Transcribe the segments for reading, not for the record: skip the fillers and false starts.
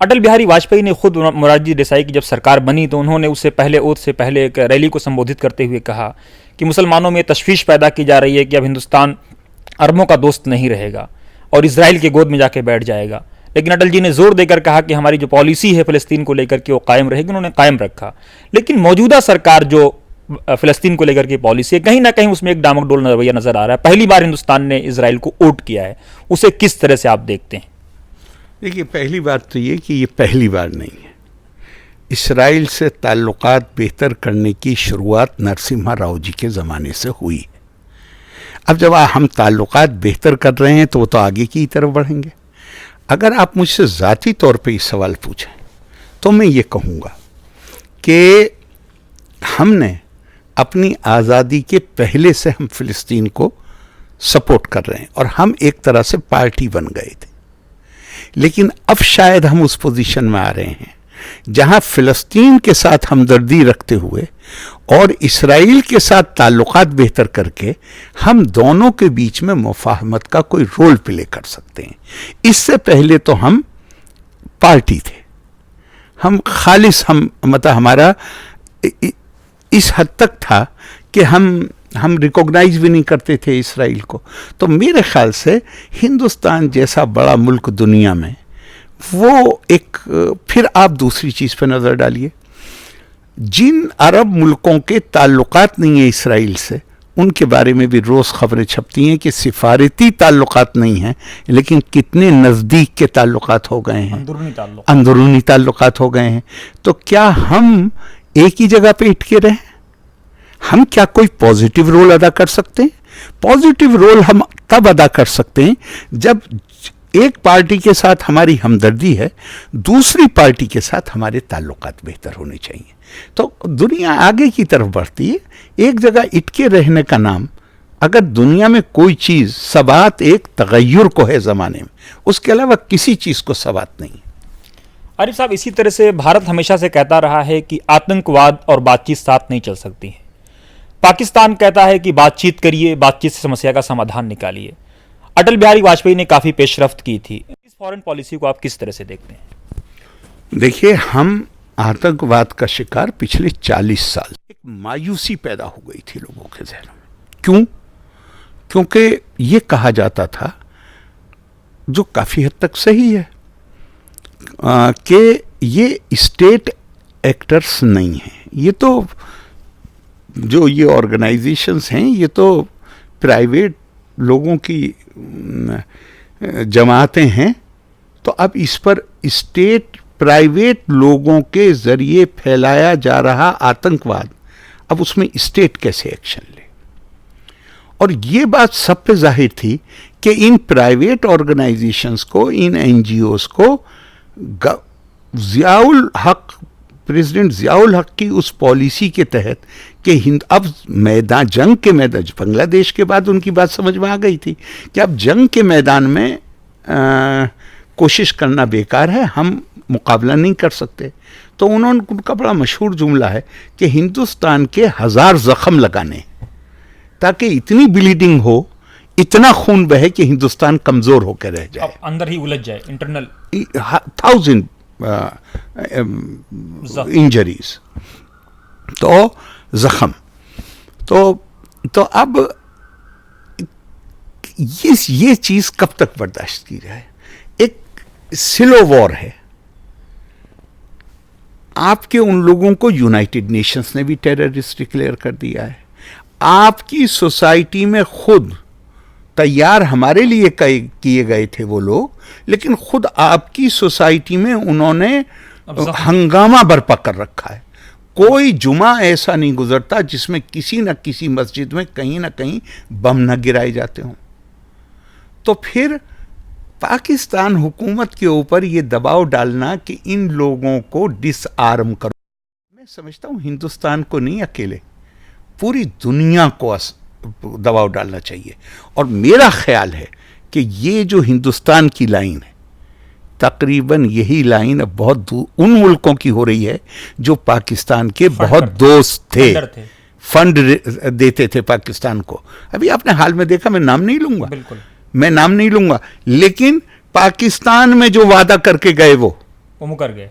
अटल बिहारी वाजपेयी ने खुद मोरारजी देसाई की जब सरकार बनी तो उन्होंने उससे पहले ओथ से पहले एक रैली को संबोधित करते हुए कहा कि मुसलमानों में तशवीश पैदा की जा रही है कि अब हिंदुस्तान अरबों का दोस्त नहीं रहेगा और इजराइल की गोद में जाके बैठ जाएगा। लेकिन अटल जी ने जोर देकर कहा कि हमारी जो पॉलिसी है फ़लस्तीन को लेकर के वो कायम रहेगी, उन्होंने कायम रखा। लेकिन मौजूदा सरकार जो फ़लस्तीन को लेकर के पॉलिसी है, कहीं ना कहीं उसमें एक डामाडोल रवैया नजर आ रहा है। पहली बार हिंदुस्तान ने इजराइल को वोट किया है, उसे किस तरह से आप देखते हैं? देखिए, पहली बात तो ये कि ये पहली बार नहीं है। इसराइल से ताल्लुकात बेहतर करने की शुरुआत नरसिम्हा राव जी के ज़माने से हुई है। अब जब हम ताल्लुकात बेहतर कर रहे हैं तो वो तो आगे की तरफ बढ़ेंगे। अगर आप मुझसे ज़ाती तौर पे ये सवाल पूछें तो मैं ये कहूँगा कि हमने अपनी आज़ादी के पहले से हम फ़लस्तीन को सपोर्ट कर रहे हैं और हम एक तरह से पार्टी बन गए थे। लेकिन अब शायद हम उस पोजीशन में आ रहे हैं जहां फ़लस्तीन के साथ हमदर्दी रखते हुए और इसराइल के साथ ताल्लुकात बेहतर करके हम दोनों के बीच में मुफाहमत का कोई रोल प्ले कर सकते हैं। इससे पहले तो हम पार्टी थे, हम खालिस, हम मतलब हमारा इस हद तक था कि हम रिकॉग्नाइज भी नहीं करते थे इसराइल को। तो मेरे ख्याल से हिंदुस्तान जैसा बड़ा मुल्क दुनिया में वो एक, फिर आप दूसरी चीज़ पर नज़र डालिए, जिन अरब मुल्कों के ताल्लुकात नहीं है इसराइल से, उनके बारे में भी रोज़ खबरें छपती हैं कि सिफारती ताल्लुकात नहीं हैं, लेकिन कितने नज़दीक के ताल्लुकात हो गए हैं, अंदरूनी ताल्लुकात हो गए हैं। तो क्या हम एक ही जगह पे टिके रहें? हम क्या कोई पॉजिटिव रोल अदा कर सकते हैं? पॉजिटिव रोल हम तब अदा कर सकते हैं जब एक पार्टी के साथ हमारी हमदर्दी है, दूसरी पार्टी के साथ हमारे ताल्लुकात बेहतर होने चाहिए। तो दुनिया आगे की तरफ बढ़ती है। एक जगह इटके रहने का नाम, अगर दुनिया में कोई चीज़ सबात एक तगय्युर को है ज़माने में, उसके अलावा किसी चीज़ को सबात नहीं। आरिफ साहब, इसी तरह से भारत हमेशा से कहता रहा है कि आतंकवाद और बातचीत साथ नहीं चल सकती है। पाकिस्तान कहता है कि बातचीत करिए, बातचीत से समस्या का समाधान निकालिए। अटल बिहारी वाजपेयी ने काफ़ी पेशरफ्त की थी। इस फॉरेन पॉलिसी को आप किस तरह से देखते हैं? देखिए, हम आतंकवाद का शिकार पिछले 40 साल, एक मायूसी पैदा हो गई थी लोगों के ज़हन में। क्यों? क्योंकि ये कहा जाता था, जो काफ़ी हद तक सही है, कि ये स्टेट एक्टर्स नहीं हैं, ये तो जो ये ऑर्गेनाइजेशंस हैं ये तो प्राइवेट लोगों की जमातें हैं। तो अब इस पर स्टेट प्राइवेट लोगों के ज़रिए फैलाया जा रहा आतंकवाद, अब उसमें स्टेट कैसे एक्शन ले? और ये बात सब पे जाहिर थी कि इन प्राइवेट ऑर्गेनाइजेशंस को, इन एनजीओस को ज़ियाउल हक, प्रेसिडेंट ज़ियाउल हक की उस पॉलिसी के तहत कि अब मैदान, जंग के मैदान, बांग्लादेश के बाद उनकी बात समझ में आ गई थी कि अब जंग के मैदान में कोशिश करना बेकार है, हम मुकाबला नहीं कर सकते। तो उनका बड़ा मशहूर जुमला है कि हिंदुस्तान के 1000 ज़ख्म लगाने ताकि इतनी ब्लीडिंग हो, इतना खून बहे कि हिंदुस्तान कमज़ोर होकर रह जाए, अंदर ही उलझ जाए, इंटरनल 1000 इंजरीज, तो जख्म। तो अब ये चीज कब तक बर्दाश्त की जाए? एक सिलो वॉर है। आपके उन लोगों को यूनाइटेड नेशंस ने भी टेररिस्ट डिक्लेयर कर दिया है। आपकी सोसाइटी में खुद तैयार हमारे लिए किए गए थे वो लोग, लेकिन खुद आपकी सोसाइटी में उन्होंने हंगामा बर्पा कर रखा है। कोई जुमा ऐसा नहीं गुजरता जिसमें किसी न किसी मस्जिद में कहीं ना कहीं बम न गिराए जाते हों। तो फिर पाकिस्तान हुकूमत के ऊपर ये दबाव डालना कि इन लोगों को डिसआर्म करो, मैं समझता हूँ हिंदुस्तान को नहीं, अकेले पूरी दुनिया को दबाव डालना चाहिए। और मेरा ख्याल है कि ये जो हिंदुस्तान की लाइन है, तकरीबन यही लाइन अब बहुत उन मुल्कों की हो रही है जो पाकिस्तान के बहुत दोस्त थे, फंड देते थे पाकिस्तान को। अभी आपने हाल में देखा, मैं नाम नहीं लूंगा, मैं नाम नहीं लूंगा, लेकिन पाकिस्तान में जो वादा करके गए वो वो मुकर गए।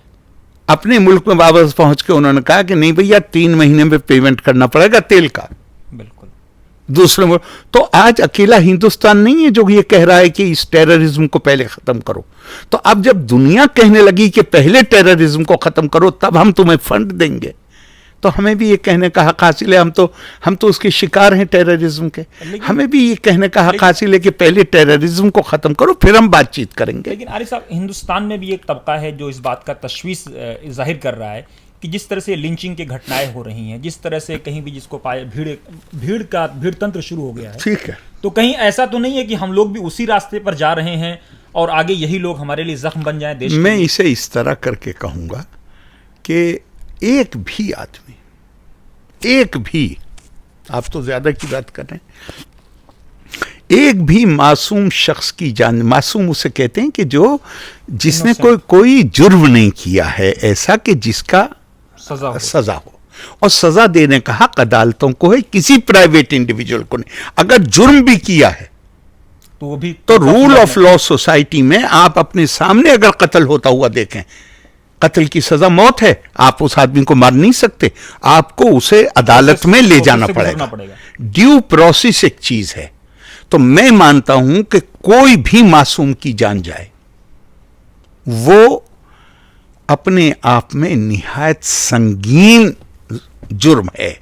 अपने मुल्क में वापस पहुंच के उन्होंने कहा कि नहीं भैया 3 महीने में पेमेंट करना पड़ेगा तेल का। बिल्कुल। दूसरे मुल्क तो आज अकेला हिंदुस्तान नहीं है जो ये कह रहा है कि इस टेररिज्म को पहले खत्म करो। तो अब जब दुनिया कहने लगी कि पहले टेररिज्म को खत्म करो तब हम तुम्हें फंड देंगे, तो हमें भी ये कहने का हक हासिल है। हम तो उसके शिकार हैं टेररिज्म के। हमें भी ये कहने का हक हासिल है कि पहले टेररिज्म को खत्म करो फिर हम बातचीत करेंगे। लेकिन आरिफ साहब, हिंदुस्तान में भी एक तबका है जो इस बात का तशवीश जाहिर कर रहा है कि जिस तरह से लिंचिंग की घटनाएं हो रही हैं, जिस तरह से कहीं भी जिसको पाए भीड़ तंत्र शुरू हो गया है। ठीक है, तो कहीं ऐसा तो नहीं है कि हम लोग भी उसी रास्ते पर जा रहे हैं और आगे यही लोग हमारे लिए जख्म बन जाएं देश? मैं इसे इस तरह करके कहूंगा कि एक भी आप तो ज्यादा की बात कर रहे हैं, एक भी मासूम शख्स की जान, मासूम उसे कहते हैं कि जिसने कोई जुर्म नहीं किया है ऐसा कि जिसका सजा हो, और सजा देने का हक अदालतों को है, किसी प्राइवेट इंडिविजुअल को नहीं। अगर जुर्म भी किया है तो वो भी तो रूल ऑफ लॉ सोसाइटी में आप अपने सामने अगर कत्ल होता हुआ देखें, कत्ल की सजा मौत है, आप उस आदमी को मार नहीं सकते, आपको उसे अदालत में ले जाना पड़ेगा। ड्यू प्रोसेस एक चीज है। तो मैं मानता हूं कि कोई भी मासूम की जान जाए वो अपने आप में निहायत संगीन जुर्म है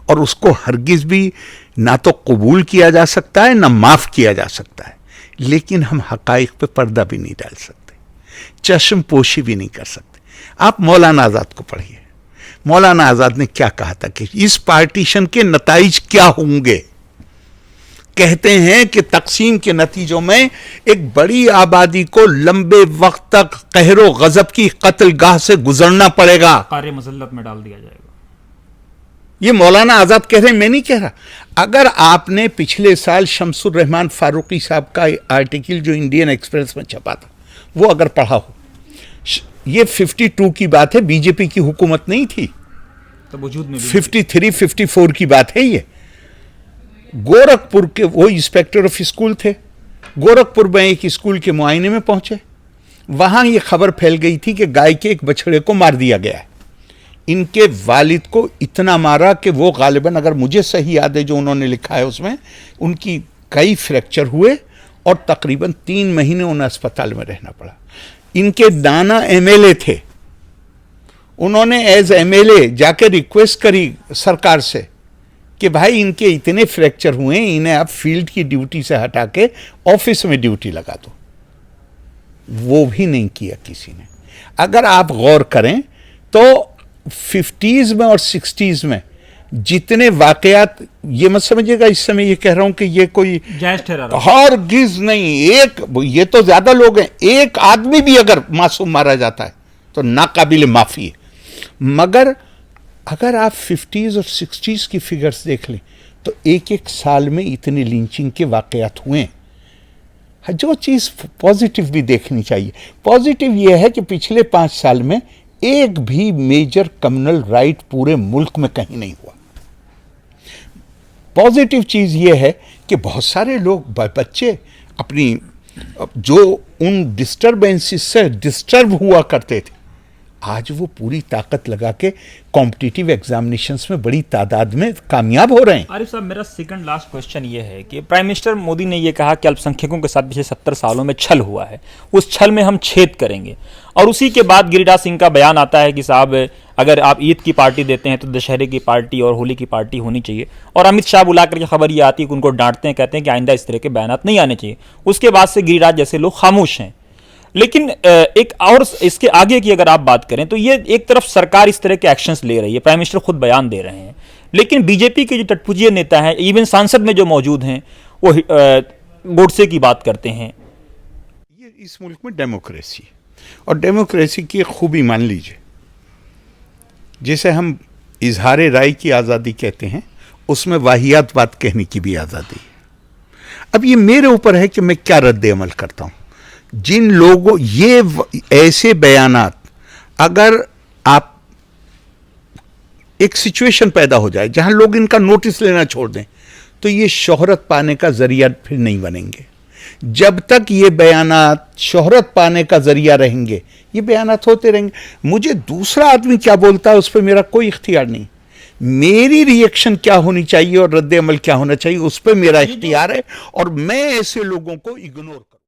और उसको हरगिज भी ना तो कबूल किया जा सकता है ना माफ किया जा सकता है। लेकिन हम हकाइक पे पर्दा भी नहीं डाल सकते, चश्म पोशी भी नहीं कर सकते। आप मौलाना आजाद को पढ़िए, मौलाना आजाद ने क्या कहा था कि इस पार्टीशन के नताइज क्या होंगे। कहते हैं कि तकसीम के नतीजों में एक बड़ी आबादी को लंबे वक्त तक कहरो गजब की कत्लगाह से गुजरना पड़ेगा, कार्य मसल्लत में डाल दिया जाएगा। ये मौलाना आजाद कह रहे हैं, मैं नहीं कह रहा। अगर आपने पिछले साल शमसुर रहमान फारूकी साहब का आर्टिकल जो इंडियन एक्सप्रेस में छपा था वो अगर पढ़ा हो, ये 52 की बात है, बीजेपी की हुकूमत नहीं थी, तो वजूद में 53-54 की बात है। ये गोरखपुर के वो इंस्पेक्टर ऑफ स्कूल थे, गोरखपुर में एक स्कूल के मुआयने में पहुंचे, वहां ये खबर फैल गई थी कि गाय के एक बछड़े को मार दिया गया है। इनके वालिद को इतना मारा कि वो गालिबन, अगर मुझे सही याद है जो उन्होंने लिखा है उसमें, उनकी कई फ्रैक्चर हुए और तकरीबन 3 महीने उन्हें अस्पताल में रहना पड़ा। इनके दाना एमएलए थे, उन्होंने एज एमएलए जाके रिक्वेस्ट करी सरकार से कि भाई इनके इतने फ्रैक्चर हुए, इन्हें आप फील्ड की ड्यूटी से हटा के ऑफिस में ड्यूटी लगा दो। वो भी नहीं किया किसी ने। अगर आप गौर करें तो 50s में और 60s में जितने वाकयात, ये मत समझिएगा इस समय ये कह रहा हूं कि ये कोई जायज ठहरा हर गिज नहीं, एक ये तो ज्यादा लोग हैं, एक आदमी भी अगर मासूम मारा जाता है तो नाकाबिल माफी है। मगर अगर आप 50s और 60s की फिगर्स देख लें तो एक साल में इतने लिंचिंग के वाकयात हुए हैं। जो चीज पॉजिटिव भी देखनी चाहिए, पॉजिटिव यह है कि पिछले 5 साल में एक भी मेजर कम्युनल राइट पूरे मुल्क में कहीं नहीं हुआ। पॉजिटिव चीज यह है कि बहुत सारे लोग, बच्चे अपनी जो उन डिस्टर्बेंसेस से डिस्टर्ब हुआ करते थे, आज वो पूरी ताकत लगा के कॉम्पिटिटिव एग्जामिनेशंस में बड़ी तादाद में कामयाब हो रहे हैं। आरिफ साहब, मेरा सेकंड लास्ट क्वेश्चन ये है कि प्राइम मिनिस्टर मोदी ने ये कहा कि अल्पसंख्यकों के साथ पिछले 70 सालों में छल हुआ है, उस छल में हम छेद करेंगे, और उसी के बाद गिरिराज सिंह का बयान आता है कि साहब अगर आप ईद की पार्टी देते हैं तो दशहरे की पार्टी और होली की पार्टी होनी चाहिए, और अमित शाह बुला करके खबर ये आती है कि उनको डांटते हैं, कहते हैं कि आइंदा इस तरह के बयानात नहीं आने चाहिए। उसके बाद से गिरिराज जैसे लोग खामोश हैं। लेकिन एक और इसके आगे की अगर आप बात करें तो ये एक तरफ सरकार इस तरह के एक्शंस ले रही है, प्राइम मिनिस्टर खुद बयान दे रहे हैं, लेकिन बीजेपी के जो टटपुजिया नेता हैं, इवन सांसद में जो मौजूद हैं, वो गोडसे की बात करते हैं। ये इस मुल्क में डेमोक्रेसी, और डेमोक्रेसी की खूबी मान लीजिए, जिसे हम इजहार राय की आज़ादी कहते हैं, उसमें वाहियात बात कहने की भी आज़ादी है। अब ये मेरे ऊपर है कि मैं क्या रद्द अमल करता हूं। जिन लोगों ये ऐसे बयानात, अगर आप एक सिचुएशन पैदा हो जाए जहां लोग इनका नोटिस लेना छोड़ दें तो ये शोहरत पाने का जरिया फिर नहीं बनेंगे। जब तक ये बयानात शोहरत पाने का जरिया रहेंगे, ये बयानात होते रहेंगे। मुझे दूसरा आदमी क्या बोलता है उस पर मेरा कोई इख्तियार नहीं। मेरी रिएक्शन क्या होनी चाहिए और रद्द अमल क्या होना चाहिए उस पर मेरा इख्तियार है, और मैं ऐसे लोगों को इग्नोर